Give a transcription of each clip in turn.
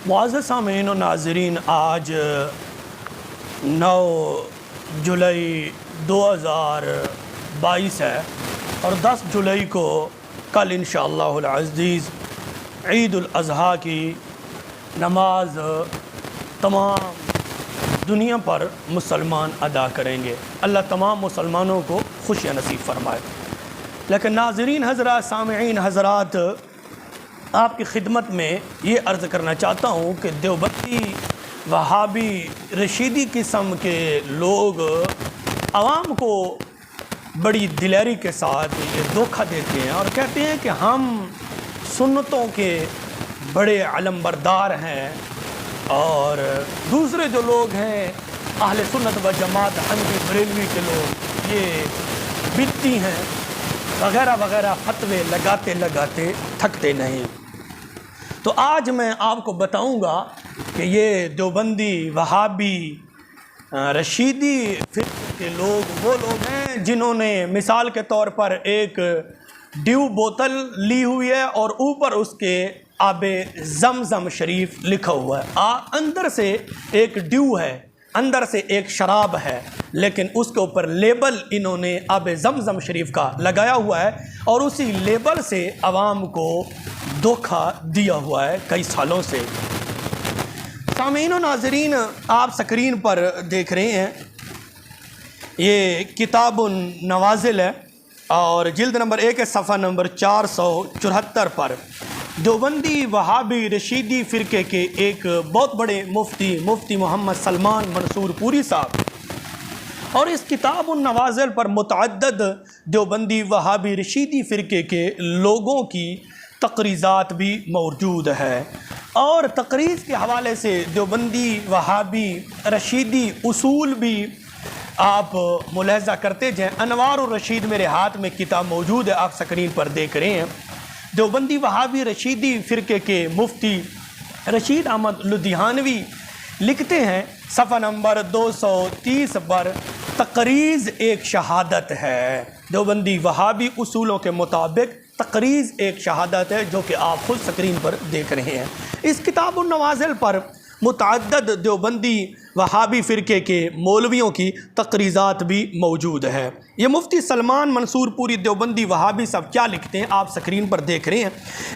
معزز سامعین و ناظرین، آج 9 جولائی 2022 ہے اور 10 جولائی کو کل انشاءاللہ العزیز عید الاضحیٰ کی نماز تمام دنیا پر مسلمان ادا کریں گے۔ اللہ تمام مسلمانوں کو خوشیاں نصیب فرمائے۔ لیکن ناظرین حضرات، سامعین حضرات، آپ کی خدمت میں یہ عرض کرنا چاہتا ہوں کہ دیوبندی وہابی رشیدی قسم کے لوگ عوام کو بڑی دلیری کے ساتھ یہ دھوکہ دیتے ہیں اور کہتے ہیں کہ ہم سنتوں کے بڑے علمبردار ہیں، اور دوسرے جو لوگ ہیں اہل سنت و جماعت حنفی بریلوی کے لوگ یہ بدعتی ہیں وغیرہ وغیرہ فتوے لگاتے تھکتے نہیں۔ تو آج میں آپ کو بتاؤں گا کہ یہ دیوبندی وہابی رشیدی فرقے کے لوگ وہ لوگ ہیں جنہوں نے مثال کے طور پر ایک ڈیو بوتل لی ہوئی ہے اور اوپر اس کے آب زمزم شریف لکھا ہوا ہے۔ اندر سے ایک ڈیو ہے، اندر سے ایک شراب ہے، لیکن اس کے اوپر لیبل انہوں نے آب زمزم شریف کا لگایا ہوا ہے اور اسی لیبل سے عوام کو دھوکہ دیا ہوا ہے کئی سالوں سے۔ سامعین و ناظرین، آپ سکرین پر دیکھ رہے ہیں یہ کتاب النوازل ہے اور جلد نمبر 1 صفحہ نمبر 474 پر دیوبندی وہابی رشیدی فرقے کے ایک بہت بڑے مفتی محمد سلمان منصور پوری صاحب، اور اس کتاب النوازل پر متعدد دیوبندی وہابی رشیدی فرقے کے لوگوں کی تقریضات بھی موجود ہے، اور تقریض کے حوالے سے دیوبندی وہابی رشیدی اصول بھی آپ ملاحظہ کرتے جائیں۔ انوار الرشید میرے ہاتھ میں کتاب موجود ہے، آپ سکرین پر دیکھ رہے ہیں۔ دیوبندی وہابی رشیدی فرقے کے مفتی رشید احمد لدھیانوی لکھتے ہیں صفحہ نمبر 230 پر، تقریض ایک شہادت ہے۔ دیوبندی وہابی اصولوں کے مطابق تقریض ایک شہادت ہے، جو کہ آپ خود سکرین پر دیکھ رہے ہیں۔ اس کتاب النوازل پر متعدد دیوبندی وہابی فرقے کے مولویوں کی تقریضات بھی موجود ہے۔ یہ مفتی سلمان منصور پوری دیوبندی وہابی صاحب کیا لکھتے ہیں آپ سکرین پر دیکھ رہے ہیں۔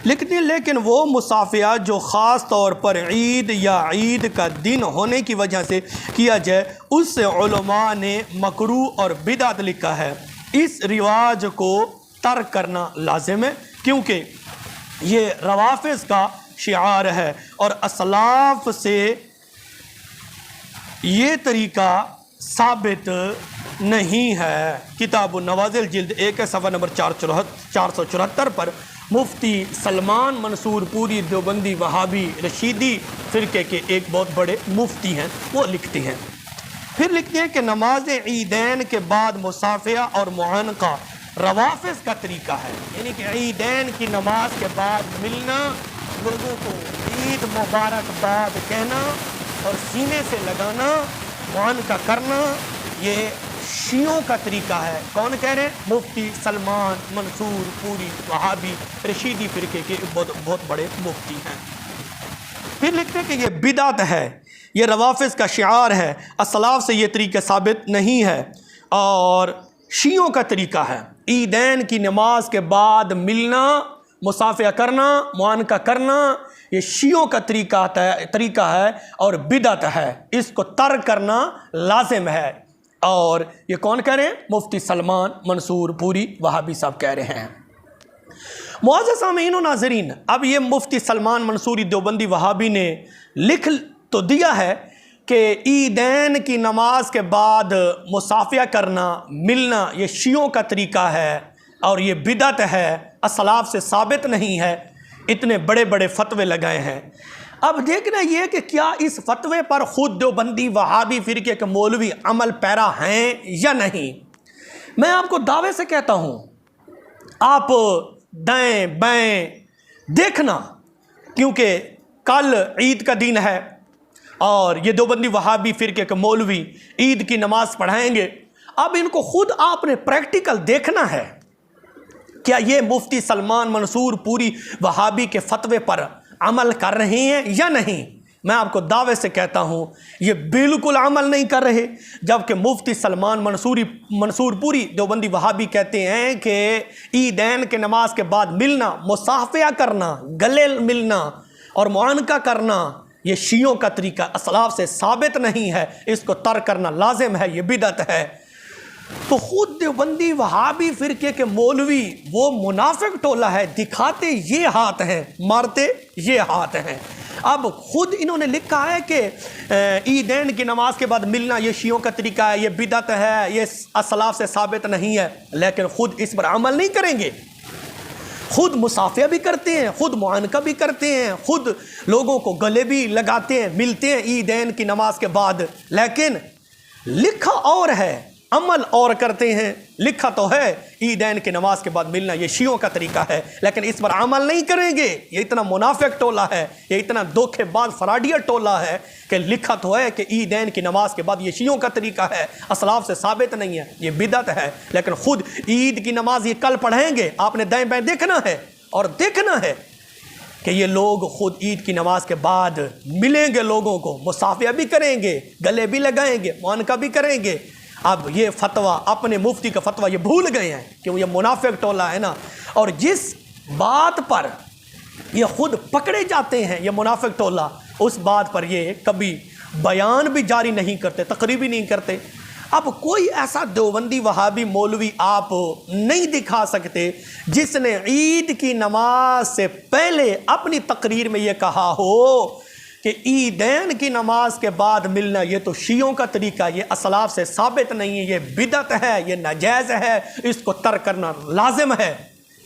لکھتے ہیں لیکن وہ مصافحہ جو خاص طور پر عید یا عید کا دن ہونے کی وجہ سے کیا جائے، اس سے علماء نے مکروہ اور بدعت لکھا ہے۔ اس رواج کو ترک کرنا لازم ہے کیونکہ یہ روافض کا شعار ہے اور اسلاف سے یہ طریقہ ثابت نہیں ہے۔ کتاب النوازل جلد 1 صفحہ نمبر 474 پر مفتی سلمان منصور پوری دیوبندی وہابی رشیدی فرقے کے ایک بہت بڑے مفتی ہیں، وہ لکھتے ہیں۔ پھر لکھتے ہیں کہ نماز عیدین کے بعد مصافحہ اور معانقہ روافض کا طریقہ ہے، یعنی کہ عیدین کی نماز کے بعد ملنا، لوگوں کو عید مبارک باد کہنا اور سینے سے لگانا، معانقہ کرنا، یہ شیعوں کا طریقہ ہے۔ کون کہہ رہے ہیں؟ مفتی سلمان منصور پوری وہابی رشیدی فرقے کے بہت بڑے مفتی ہیں۔ پھر لکھتے ہیں کہ یہ بدعت ہے، یہ روافض کا شعار ہے، اسلاف سے یہ طریقہ ثابت نہیں ہے اور شیعوں کا طریقہ ہے۔ عیدین کی نماز کے بعد ملنا، مصافحہ کرنا، معانقہ کرنا، یہ شیعوں کا طریقہ ہے اور بدعت ہے، اس کو ترک کرنا لازم ہے۔ اور یہ کون کہہ رہے ہیں؟ مفتی سلمان منصور پوری وہابی صاحب کہہ رہے ہیں۔ معزز سامعین و ناظرین، اب یہ مفتی سلمان منصوری دیوبندی وہابی نے لکھ تو دیا ہے کہ عیدین کی نماز کے بعد مصافحہ کرنا، ملنا، یہ شیعوں کا طریقہ ہے اور یہ بدعت ہے، اسلاف سے ثابت نہیں ہے۔ اتنے بڑے بڑے فتوے لگائے ہیں۔ اب دیکھنا یہ کہ کیا اس فتوے پر خود دیوبندی وہابی فرقے کے مولوی عمل پیرا ہیں یا نہیں۔ میں آپ کو دعوے سے کہتا ہوں، آپ دائیں بائیں دیکھنا، کیونکہ کل عید کا دن ہے اور یہ دیوبندی وہابی فرقے کے مولوی عید کی نماز پڑھائیں گے۔ اب ان کو خود آپ نے پریکٹیکل دیکھنا ہے، کیا یہ مفتی سلمان منصور پوری وہابی کے فتوے پر عمل کر رہے ہیں یا نہیں۔ میں آپ کو دعوے سے کہتا ہوں یہ بالکل عمل نہیں کر رہے، جبکہ مفتی سلمان منصور پوری دیوبندی وہابی کہتے ہیں کہ عیدین کے نماز کے بعد ملنا، مصافحہ کرنا، گلے ملنا اور معانقہ کرنا یہ شیعوں کا طریقہ اسلاف سے ثابت نہیں ہے، اس کو ترک کرنا لازم ہے، یہ بدعت ہے۔ تو خود دیوبندی وہابی فرقے کے مولوی وہ منافق ٹولہ ہے، دکھاتے یہ ہاتھ ہیں، مارتے یہ ہاتھ ہیں۔ اب خود انہوں نے لکھا ہے کہ عیدین کی نماز کے بعد ملنا یہ شیعوں کا طریقہ ہے، یہ بدعت ہے، یہ اسلاف سے ثابت نہیں ہے، لیکن خود اس پر عمل نہیں کریں گے۔ خود مصافحہ بھی کرتے ہیں، خود معانقہ بھی کرتے ہیں، خود لوگوں کو گلے بھی لگاتے ہیں، ملتے ہیں عیدین کی نماز کے بعد، لیکن لکھا اور ہے، عمل اور کرتے ہیں۔ لکھا تو ہے عیدین کی نماز کے بعد ملنا یہ شیعوں کا طریقہ ہے، لیکن اس پر عمل نہیں کریں گے۔ یہ اتنا منافق ٹولہ ہے، یہ اتنا دھوکے باز فراڈیہ ٹولہ ہے کہ لکھا تو ہے کہ عیدین کی نماز کے بعد یہ شیعوں کا طریقہ ہے، اسلاف سے ثابت نہیں ہے، یہ بدعت ہے۔ لیکن خود عید کی نماز یہ کل پڑھیں گے، آپ نے دائیں بائیں دیکھنا ہے اور دیکھنا ہے کہ یہ لوگ خود عید کی نماز کے بعد ملیں گے، لوگوں کو مصافحہ بھی کریں گے، گلے بھی لگائیں گے، معانقہ بھی کریں گے۔ اب یہ فتویٰ، اپنے مفتی کا فتویٰ یہ بھول گئے ہیں کہ وہ یہ منافق ٹولہ ہے نا، اور جس بات پر یہ خود پکڑے جاتے ہیں یہ منافق ٹولہ، اس بات پر یہ کبھی بیان بھی جاری نہیں کرتے، تقریر بھی نہیں کرتے۔ اب کوئی ایسا دیوبندی وہابی مولوی آپ نہیں دکھا سکتے جس نے عید کی نماز سے پہلے اپنی تقریر میں یہ کہا ہو کہ عیدین کی نماز کے بعد ملنا یہ تو شیعوں کا طریقہ، یہ اسلاف سے ثابت نہیں ہے، یہ بدعت ہے، یہ ناجائز ہے، اس کو ترک کرنا لازم ہے۔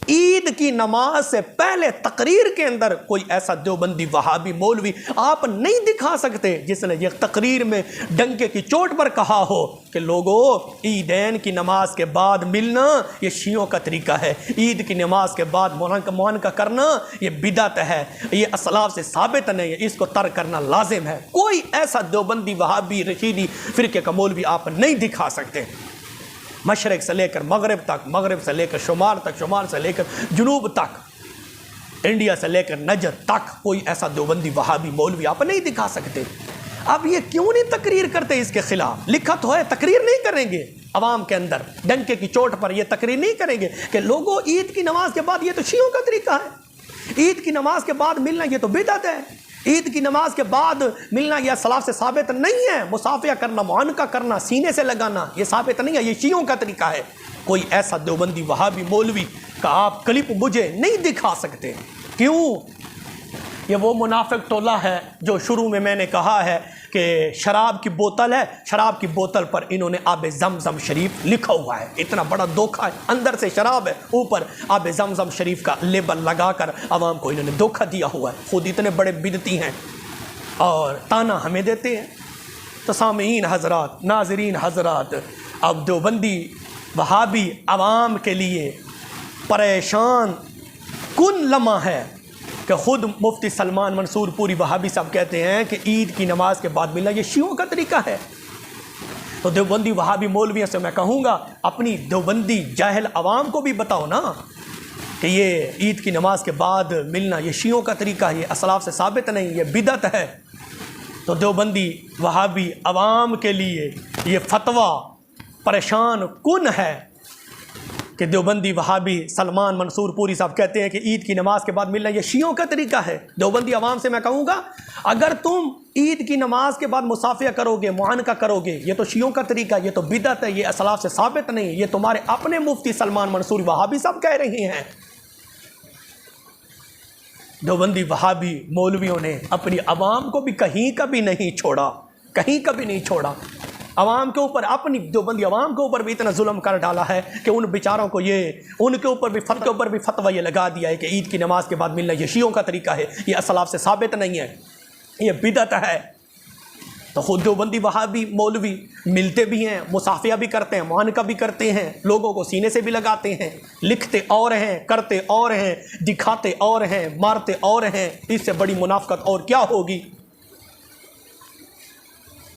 عید کی نماز سے پہلے تقریر کے اندر کوئی ایسا دیوبندی وہابی مولوی آپ نہیں دکھا سکتے جس نے یہ تقریر میں ڈنکے کی چوٹ پر کہا ہو کہ لوگوں عیدین کی نماز کے بعد ملنا یہ شیعوں کا طریقہ ہے، عید کی نماز کے بعد معانقہ کرنا یہ بدعت ہے، یہ اسلاف سے ثابت نہیں ہے، اس کو ترک کرنا لازم ہے۔ کوئی ایسا دیوبندی وہابی رشیدی فرقے کا مولوی آپ نہیں دکھا سکتے، مشرق سے لے کر مغرب تک، مغرب سے لے کر شمال تک، شمال سے لے کر جنوب تک، انڈیا سے لے کر نجد تک، کوئی ایسا دیوبندی وہابی مولوی آپ نہیں دکھا سکتے۔ اب یہ کیوں نہیں تقریر کرتے اس کے خلاف؟ لکھا تو ہے، تقریر نہیں کریں گے عوام کے اندر، ڈنکے کی چوٹ پر یہ تقریر نہیں کریں گے کہ لوگوں عید کی نماز کے بعد یہ تو شیعوں کا طریقہ ہے، عید کی نماز کے بعد ملنا یہ تو بدعت ہے، عید کی نماز کے بعد ملنا یہ اسلاف سے ثابت نہیں ہے، مصافحہ کرنا، معانقہ کرنا، سینے سے لگانا یہ ثابت نہیں ہے، یہ شیعوں کا طریقہ ہے۔ کوئی ایسا دیوبندی وہابی مولوی کا آپ کلپ مجھے نہیں دکھا سکتے۔ کیوں؟ یہ وہ منافق ٹولہ ہے جو شروع میں نے کہا ہے کہ شراب کی بوتل ہے، شراب کی بوتل پر انہوں نے آب زمزم شریف لکھا ہوا ہے، اتنا بڑا دھوکہ ہے، اندر سے شراب ہے، اوپر آب زمزم شریف کا لیبل لگا کر عوام کو انہوں نے دھوکہ دیا ہوا ہے۔ خود اتنے بڑے بدعتی ہیں اور تانا ہمیں دیتے ہیں۔ تو سامعین حضرات، ناظرین حضرات، اب دیوبندی وہابی عوام کے لیے پریشان کن لمحہ ہے کہ خود مفتی سلمان منصور پوری وہابی صاحب کہتے ہیں کہ عید کی نماز کے بعد ملنا یہ شیعوں کا طریقہ ہے۔ تو دیوبندی وہابی مولویوں سے میں کہوں گا اپنی دیوبندی جاہل عوام کو بھی بتاؤ نا کہ یہ عید کی نماز کے بعد ملنا یہ شیعوں کا طریقہ ہے، یہ اسلاف سے ثابت نہیں، یہ بدعت ہے۔ تو دیوبندی وہابی عوام کے لیے یہ فتویٰ پریشان کن ہے کہ دیوبندی وہابی سلمان منصور پوری صاحب کہتے ہیں کہ عید کی نماز کے بعد ملنا یہ شیعوں کا طریقہ ہے۔ دیوبندی عوام سے میں کہوں گا اگر تم عید کی نماز کے بعد مصافحہ کرو گے، معانقہ کرو گے، یہ تو شیعوں کا طریقہ ہے، یہ تو بدعت ہے، یہ اسلاف سے ثابت نہیں، یہ تمہارے اپنے مفتی سلمان منصور وہابی صاحب کہہ رہے ہیں۔ دیوبندی وہابی مولویوں نے اپنی عوام کو بھی کہیں کبھی نہیں چھوڑا، کہیں کبھی نہیں چھوڑا۔ عوام کے اوپر، اپنی دیوبندی عوام کے اوپر بھی اتنا ظلم کر ڈالا ہے کہ ان بیچاروں کو ان کے اوپر بھی فتویٰ یہ لگا دیا ہے کہ عید کی نماز کے بعد ملنا یہ شیعوں کا طریقہ ہے، یہ اسلاف سے ثابت نہیں ہے، یہ بدعت ہے۔ تو خود دیوبندی وہابی مولوی ملتے بھی ہیں، مصافحہ بھی کرتے ہیں، معانقہ بھی کرتے ہیں، لوگوں کو سینے سے بھی لگاتے ہیں، لکھتے اور ہیں، کرتے اور ہیں، دکھاتے اور ہیں، مارتے اور ہیں، اس سے بڑی منافقت اور کیا ہوگی؟